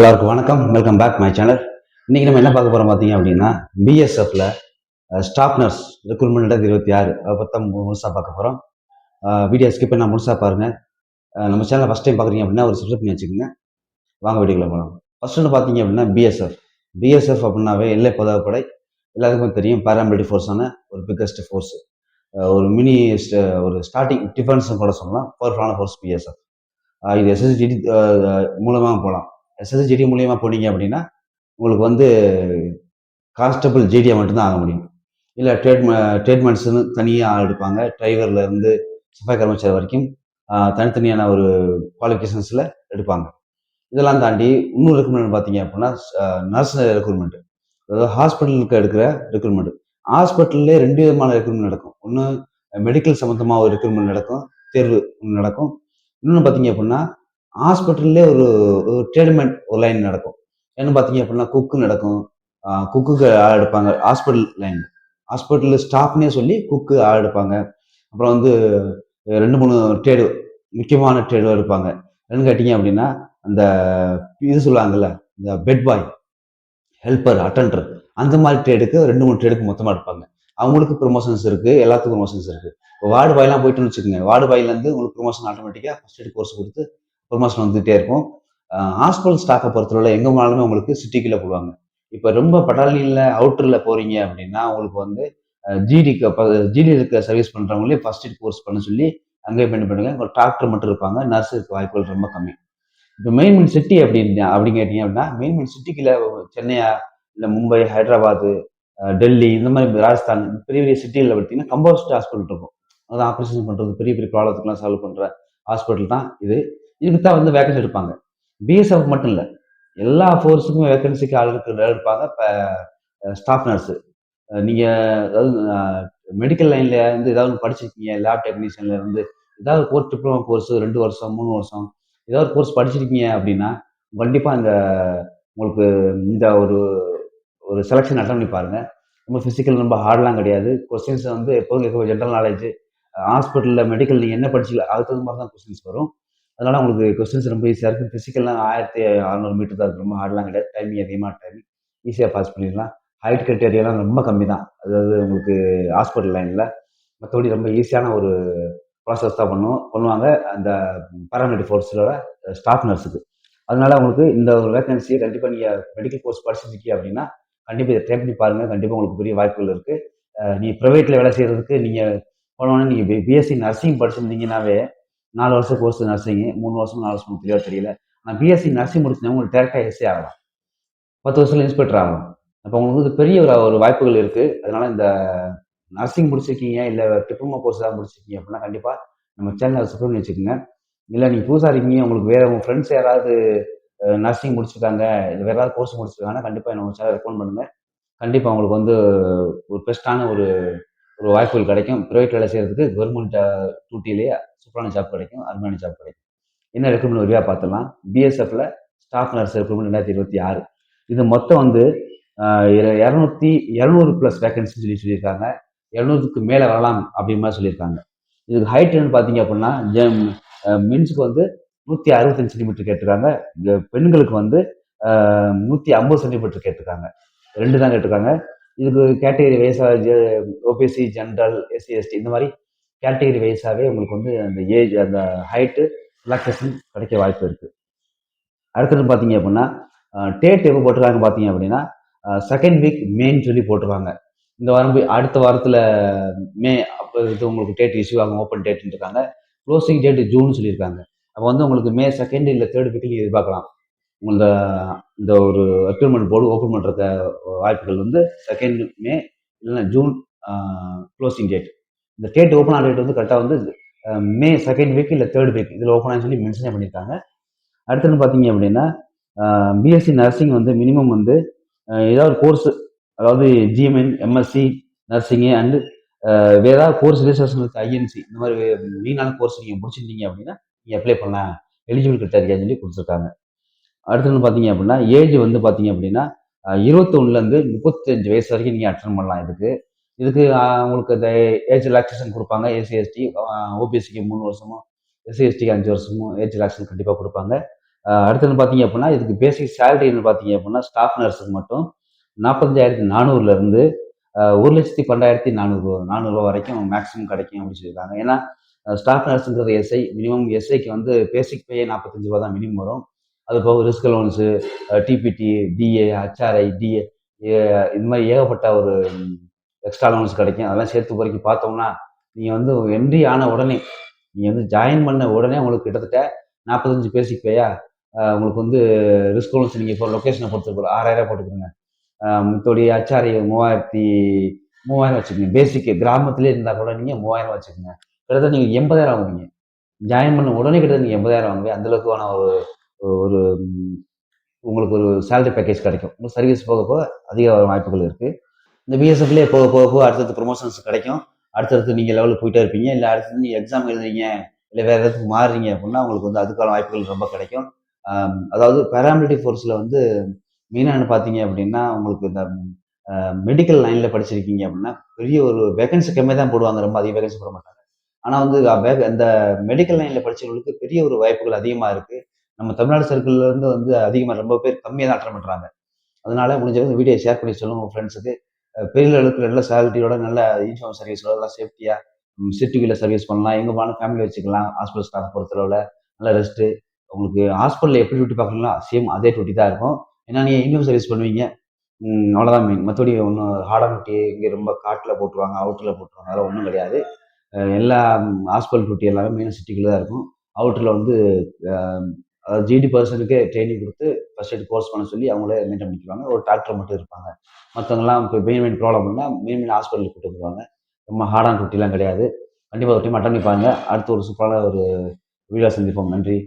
எல்லாருக்கும் வணக்கம். Welcome back my channel. இன்னைக்கு நம்ம என்ன பார்க்க போறோம் பார்த்தீங்க அப்படின்னா, பிஎஸ்எஃப்ல ஸ்டாஃப் நர்ஸ் ரெக்ரூட்மெண்ட் 2026 அதை பற்றி தான் முழுசாக பார்க்க போகிறோம். வீடியோ ஸ்கிப் பண்ணால் முழுசாக பாருங்க. நம்ம சேனலை ஃபஸ்ட் டைம் பார்க்குறீங்க அப்படின்னா ஒரு சப்ஸ்கிரைப் பண்ணி வச்சுக்கோங்க. வாங்க வீடியோக்குள்ள போகலாம். ஃபர்ஸ்ட் ஒன்று பார்த்தீங்க அப்படின்னா பிஎஸ்எஃப் அப்படின்னாவே எல்லை பாதுகாப்புப்படை எல்லாத்துக்குமே தெரியும். பாராமிலிட்டரி ஃபோர்ஸான ஒரு பிக்கஸ்ட் ஃபோர்ஸ், ஒரு மினி ஒரு ஸ்டார்டிங் டிஃபென்ஸ் கூட சொல்லலாம். பவர்ஃபுல்லான ஃபோர்ஸ் பிஎஸ்எஃப். இது எஸ்எஸ்ஜிடி மூலமாக போகலாம். எஸ்எஸ்ஜிடி மூலியமாக போனீங்க அப்படின்னா உங்களுக்கு வந்து கான்ஸ்டபிள் ஜிடியை மட்டும்தான் ஆக முடியும். இல்லை ட்ரேட்மெண்ட்ஸ்னு தனியாக ஆள் எடுப்பாங்க. டிரைவரில் இருந்து சஃபாய் கர்மச்சாரி வரைக்கும் தனித்தனியான ஒரு குவாலிஃபிகேஷன்ஸில் எடுப்பாங்க. இதெல்லாம் தாண்டி இன்னொரு ரெக்ரூட்மெண்ட் பார்த்தீங்க அப்படின்னா நர்ஸ் ரெக்ரூட்மெண்ட், அதாவது ஹாஸ்பிட்டலுக்கு எடுக்கிற ரெக்ரூட்மெண்ட். ஹாஸ்பிட்டல்லே 2 விதமான ரெக்ரூட்மெண்ட் நடக்கும். ஒன்று மெடிக்கல் சம்மந்தமாக ஒரு ரெக்ரூட்மெண்ட் நடக்கும், தேர்வு நடக்கும். இன்னொன்று பார்த்தீங்க அப்படின்னா ஹாஸ்பிட்டல்லே ஒரு ட்ரீட்மெண்ட் ஒரு லைன் நடக்கும். என்ன பார்த்தீங்க அப்படின்னா குக்கு நடக்கும். குக்குக்கு ஆள் எடுப்பாங்க. ஹாஸ்பிட்டல் ஸ்டாஃப்னே சொல்லி குக்கு ஆள் எடுப்பாங்க. அப்புறம் வந்து 2-3 ட்ரேடு, முக்கியமான ட்ரேடு எடுப்பாங்க. என்னன்னு கேட்டீங்க அப்படின்னா அந்த இது சொல்லுவாங்கல்ல, இந்த பெட் பாய், ஹெல்ப்பர், அட்டெண்டர், அந்த மாதிரி ட்ரேடுக்கு 2-3 ட்ரேடுக்கு மொத்தமாக எடுப்பாங்க. அவங்களுக்கு ப்ரொமோஷன்ஸ் இருக்குது, எல்லாத்துக்கும் ப்ரொமோஷன்ஸ் இருக்குது. இப்போ வார்டு பாய்லாம் போயிட்டுன்னு வச்சுக்கோங்க, வார்டு பாயிலேருந்து உங்களுக்கு ப்ரொமோஷன் ஆட்டோமேட்டிக்காக ஃபஸ்ட் எய்ட் கோர்ஸ் கொடுத்து ப்ரொமோஷன் வந்துகிட்டே இருக்கும். ஹாஸ்பிட்டல் ஸ்டாஃபை பொறுத்தவரை எங்கே போனாலுமே உங்களுக்கு சிட்டிக்குள்ளே போடுவாங்க. இப்போ ரொம்ப பட்டாலியில் அவுட்டரில் போகிறீங்க அப்படின்னா உங்களுக்கு வந்து ஜிடி இருக்க சர்வீஸ் பண்ணுறவங்களே ஃபஸ்ட் எய்ட் கோர்ஸ் பண்ண சொல்லி அங்கேயே பண்ணுங்க. ஒரு டாக்டர் மட்டும் இருப்பாங்க, நர்ஸ் இருக்க வாய்ப்புகள் ரொம்ப கம்மி. இப்போ மெயின் சிட்டி அப்படின்னு கேட்டீங்க அப்படின்னா மெயின் சிட்டிக்குள்ள சென்னையா, இல்லை மும்பை, ஹைதராபாத், டெல்லி, இந்த மாதிரி ராஜஸ்தான் பெரிய பெரிய சிட்டியில் பார்த்தீங்கன்னா கம்போஸ்ட் ஹாஸ்பிட்டல் இருக்கும். அதாவது ஆப்ரேஷன் பண்ணுறது, பெரிய பெரிய ப்ராப்ளத்துக்குலாம் சால்வ் பண்ணுற ஹாஸ்பிட்டல் தான் இது. இதுக்கு தான் வந்து வேகன்சி எடுப்பாங்க. பிஎஸ்எஃப் மட்டும் இல்லை, எல்லா ஃபோர்ஸுக்கும் வேகன்சிக்கு ஆளுக்கு எடுப்பாங்க. இப்போ ஸ்டாஃப் நர்ஸு நீங்கள் அதாவது மெடிக்கல் லைனில் இருந்து ஏதாவது படிச்சிருக்கீங்க, லேப் டெக்னீஷியன்ல இருந்து ஏதாவது கோர்ஸ், டிப்ளமோ கோர்ஸ் 2 வருஷம் 3 வருஷம் ஏதாவது கோர்ஸ் படிச்சிருக்கீங்க அப்படின்னா கண்டிப்பாக உங்களுக்கு இந்த ஒரு ஒரு செலெக்ஷன் அட்டன் பண்ணி பாருங்க. ரொம்ப ஃபிசிக்கல், ரொம்ப ஹார்ட்லாம் கிடையாது. கொஸ்டின்ஸ் வந்து எப்போதும் ஜென்ரல் நாலேஜ், ஹாஸ்பிட்டலில் மெடிக்கல் நீங்கள் என்ன படிச்சிக்கல அதுக்கு தகுந்த மாதிரி தான் கொஸ்டின்ஸ் வரும். அதனால உங்களுக்கு கொஸ்டின்ஸ் ரொம்ப ஈஸியாக இருக்குது. ஃபிசிக்கல்லாம் 1600 மீட்டர் தான் இருக்குது, ரொம்ப ஹார்ட்லாம் கிடையாது. டைமிங் அதிகமாக டைமிங் ஈஸியாக பாஸ் பண்ணிடலாம். ஹைட் கிரைட்டேரியாலாம் ரொம்ப கம்மி தான், அதாவது உங்களுக்கு ஹாஸ்பிட்டல் லைனில். மற்றபடி ரொம்ப ஈஸியான ஒரு ப்ராசஸ் தான் பண்ணுவாங்க அந்த பாராமெடிக் ஃபோர்ஸோட ஸ்டாஃப் நர்ஸுக்கு. அதனால உங்களுக்கு இந்த ஒரு வேகன்சியை கண்டிப்பாக நீங்கள் மெடிக்கல் கோர்ஸ் படிச்சிருக்கீங்க அப்படின்னா கண்டிப்பாக இதை ட்ரை பண்ணி பாருங்கள். கண்டிப்பாக உங்களுக்கு பெரிய வாய்ப்புகள் இருக்குது. நீங்கள் ப்ரைவேட்டில் வேலை செய்கிறதுக்கு நீங்கள் போனோன்னே நீங்கள் பிஎஸ்சி நர்சிங் படிச்சிருந்தீங்கன்னாவே 4 வருஷம் கோர்ஸ் நர்சிங்கு, 3 வருஷம் 4 வருஷம் தெளிவாக தெரியல. ஆனால் பிஎஸ்சி நர்சிங் முடிச்சுனா உங்களுக்கு டேரெக்டாக எஸ்ஏ ஆகலாம், 10 வருஷத்தில் இன்ஸ்பெக்டர் ஆகலாம். அப்போ உங்களுக்கு பெரிய ஒரு வாய்ப்புகள் இருக்குது. அதனால இந்த நர்சிங் முடிச்சிருக்கீங்க, இல்லை டிப்ளமோ கோர்ஸ் ஏதாவது முடிச்சிருக்கீங்க அப்படின்னா கண்டிப்பாக நம்ம சேனலை சப்ஸ்கிரைப் பண்ணி வச்சுக்கோங்க. இல்லை நீங்கள் புதுசாக இருக்கீங்க, உங்களுக்கு வேறு உங்கள் ஃப்ரெண்ட்ஸ் யாராவது நர்சிங் முடிச்சிருக்காங்க, இல்லை வேறு ஏதாவது கோர்ஸ் முடிச்சிருக்காங்கன்னா கண்டிப்பாக நம்ம சேனலை ரெக்கமெண்ட் பண்ணுங்கள். கண்டிப்பாக உங்களுக்கு வந்து ஒரு பெஸ்ட்டான ஒரு வாய்ப்புகள் கிடைக்கும். ப்ரைவேட் வேலை செய்கிறதுக்கு கவர்மெண்ட் டியூட்டிலேயே சூப்பரான ஜாப் கிடைக்கும், அருமையான ஜாப் கிடைக்கும். என்ன ரெக்ரூட்மெண்ட் விரிவாக பார்த்துலாம். பிஎஸ்எஃப்ல ஸ்டாஃப் நர்ஸ் ரெக்ரூட்மெண்ட் 2026. இது மொத்தம் வந்து 200 ப்ளஸ் வேகன்சி சொல்லியிருக்காங்க. 200க்கு மேலே வரலாம் அப்படின்ற மாதிரி சொல்லியிருக்காங்க. இதுக்கு ஹைட் என்னன்னு பார்த்தீங்க அப்படின்னா மென்ஸுக்கு வந்து 165 சென்டிமீட்டர் கேட்டிருக்காங்க. பெண்களுக்கு வந்து 150 சென்டிமீட்டர் கேட்டிருக்காங்க. 2 தான் கேட்டிருக்காங்க. இதுக்கு கேட்டகரி வைஸாக ஓபிசி, ஜென்ரல், எஸ்சி, எஸ்டி இந்த மாதிரி கேட்டகரி வைஸாகவே உங்களுக்கு வந்து அந்த ஏஜ், அந்த ஹைட்டு ரிலாக்ஸேஷன் கிடைக்க வாய்ப்பு இருக்குது. அடுத்தது பார்த்தீங்க அப்படின்னா டேட் எப்போ போட்டிருக்காங்க பார்த்தீங்க அப்படின்னா செகண்ட் வீக் மேன்னு சொல்லி போட்டிருக்காங்க. இந்த வாரம் அடுத்த வாரத்தில் மே அப்போ இது உங்களுக்கு டேட் இஷ்யூ ஆகும், ஓப்பன் டேட்னு இருக்காங்க. க்ளோசிங் டேட் ஜூன் சொல்லியிருக்காங்க. அப்போ வந்து உங்களுக்கு மே 2nd இல்லை 3rd வீக்கில் எதிர்பார்க்கலாம். உங்களோட இந்த ஒரு ரெக்ரூட்மெண்ட் போர்டு ஓப்பன் பண்ணுற வாய்ப்புகள் வந்து 2nd மே இல்லைன்னா ஜூன் க்ளோசிங் டேட். இந்த டேட் ஓப்பன் ஆன டேட் வந்து கரெக்டாக வந்து மே 2nd வீக் இல்லை 3rd வீக் இதில் ஓப்பன் ஆகி சொல்லி மென்ஷனே பண்ணியிருக்காங்க. அடுத்தது பார்த்தீங்க அப்படின்னா பிஎஸ்சி நர்சிங் வந்து மினிமம் வந்து ஏதாவது கோர்ஸ், அதாவது ஜிஎம்என், எம்எஸ்சி நர்சிங்கு அண்டு வேறு ஏதாவது கோர்ஸ் ரிஜிஸ்ட்ரேஷன் இருக்குது, ஐஎன்சி இந்த மாதிரி மெயினான கோர்ஸ் நீங்கள் முடிச்சிருந்தீங்க அப்படின்னா நீங்கள் அப்ளை பண்ணலாம், எலிஜிபிள் கிரைட்டீரியான்னு சொல்லி கொடுத்துருக்காங்க. அடுத்தது பார்த்தீங்க அப்படின்னா ஏஜ் வந்து பார்த்தீங்க அப்படின்னா 21லேருந்து 35 வயசு வரைக்கும் நீங்கள் அட்டன் பண்ணலாம். இதுக்கு உங்களுக்கு இந்த ஏஜ் ரிலாக்ஸேஷன் கொடுப்பாங்க. எஸ்சி எஸ்டி ஓபிஎஸ்சிக்கு 3 வருஷமும், எஸ்சி எஸ்டிக்கு 5 வருஷமும் ஏஜ் ரிலாக்ஸேஷன் கண்டிப்பாக கொடுப்பாங்க. அடுத்தது பார்த்தீங்க அப்படின்னா இதுக்கு பேசிக் சேலரின்னு பார்த்தீங்க அப்படின்னா ஸ்டாஃப் நர்ஸுக்கு மட்டும் 45,400லேருந்து 1,12,400 400 வரைக்கும் மேக்ஸிமம் கிடைக்கும் அப்படின்னு சொல்லியிருக்காங்க. ஏன்னா ஸ்டாஃப் நர்ஸுங்கிறது எஸ்ஐ, மினிமம் எஸ்ஐக்கு வந்து பேசிக் பே 45 ரூபா தான் மினிமம் வரும். அது போக risk allowance, DPT, DA, HRA, DA இது மாதிரி ஏகப்பட்ட ஒரு எக்ஸ்ட்ரா அலோன்ஸ் கிடைக்கும். அதெல்லாம் சேர்த்து வரைக்கும் பார்த்தோம்னா நீங்கள் வந்து என்ட்ரி ஆன உடனே நீங்கள் வந்து ஜாயின் பண்ண உடனே உங்களுக்கு கிட்டத்தட்ட 45 பேசிக் பேயா உங்களுக்கு வந்து ரிஸ்க் அலோன்ஸ் நீங்கள் இப்போ லொக்கேஷனை பொறுத்து 6,000 போட்டுக்கோங்க. மித்தோடைய ஹச்ஆர்ஐ 3,000 வச்சுக்கோங்க. பேசிக்கு கிராமத்திலே இருந்தால் கூட நீங்கள் 3,000 வச்சுக்கோங்க. கிட்டத்தட்ட நீங்கள் 80,000 வாங்குவீங்க. ஜாயின் பண்ண உடனே கிட்டத்தட்ட நீங்கள் 80,000 வாங்குவீங்க. அந்தளவுக்கான ஒரு ஒரு உங்களுக்கு ஒரு சேலரி பேக்கேஜ் கிடைக்கும். உங்கள் சர்வீஸ் போக போக அதிக வாய்ப்புகள் இருக்குது. இந்த பிஎஸ்எஃப்லேயே போக போக போக அடுத்தடுத்து ப்ரொமோஷன்ஸ் கிடைக்கும். அடுத்தடுத்து நீங்கள் லெவலுக்கு போயிட்டே இருப்பீங்க. இல்லை அடுத்தது நீங்கள் எக்ஸாம் எழுதுறீங்க, இல்லை வேறு இடத்துக்கு மாறுறீங்க அப்படின்னா உங்களுக்கு வந்து அதுக்கான வாய்ப்புகள் ரொம்ப கிடைக்கும். அதாவது பேராமிலிட்டரி ஃபோர்ஸில் வந்து மெயினாக பார்த்தீங்க அப்படின்னா உங்களுக்கு இந்த மெடிக்கல் லைனில் படிச்சிருக்கீங்க அப்படின்னா பெரிய ஒரு வேகன்சி கம்மியாக தான் போடுவாங்க, ரொம்ப அதிக வேகன்சி போட மாட்டாங்க. ஆனால் வந்து இந்த மெடிக்கல் லைனில் படித்தவங்களுக்கு பெரிய ஒரு வாய்ப்புகள் அதிகமாக இருக்குது. நம்ம தமிழ்நாடு சர்க்கிள்லேருந்து வந்து அதிகமாக ரொம்ப பேர் கம்மியாக தான் அட்டன் பண்ணுறாங்க. அதனால முடிஞ்சவங்க வீடியோ ஷேர் பண்ணி சொல்லுங்கள் உங்கள் ஃப்ரெண்ட்ஸுக்கு. பெரிய அளவுக்கு நல்ல சேலரியோட நல்ல யூனிஃபார்ம் சர்வீஸோட நல்லா சேஃப்டியாக சிட்டிக்குள்ளே சர்வீஸ் பண்ணலாம். எங்கே போனாலும் ஃபேமிலி வச்சுக்கலாம். ஹாஸ்பிட்டல் ஸ்டாஃப் பொறுத்தளவில் நல்ல ரெஸ்ட்டு. உங்களுக்கு ஹாஸ்பிட்டலில் எப்படி டியூட்டி பார்க்குறீங்களோ சேம் அதே டியூட்டி தான் இருக்கும். ஏன்னா நீங்கள் யூனிஃபார்ம் சர்வீஸ் பண்ணுவீங்க. அவ்வளோதான் மெயின். மற்றபடி ஒன்றும் ஹார்டான டியூட்டி இங்கே ரொம்ப காட்டில் போட்டுருவாங்க, அவுட்டரில் போட்டுருவாங்க. அதெல்லாம் ஒன்றும் கிடையாது. எல்லா ஹாஸ்பிட்டல் டியூட்டி எல்லாமே மெயினாக சிட்டிக்குள்ளே தான் இருக்கும். அவுட்டரில் வந்து அதாவது ஜிடி பர்சனுக்கு ட்ரைனிங் கொடுத்து ஃபர்ஸ்ட் எய்ட் கோர்ஸ் பண்ண சொல்லி அவங்களே மெயின்டைன் பண்ணிக்குவாங்க. ஒரு டாக்டர் மட்டும் இருப்பாங்க. மற்றவங்கலாம் இப்போ மெயின் ப்ராப்ளம்னா மெயின் ஹாஸ்பிட்டலுக்கு கூட்டு வந்துருவாங்க. ரொம்ப ஹார்டான டியூட்டிலாம் கிடையாது. கண்டிப்பாக ஒரு டைம் அட்டன் பண்ணி பாருங்க. அடுத்து ஒரு சூப்பரான ஒரு வீடியோ சந்திப்போம். நன்றி.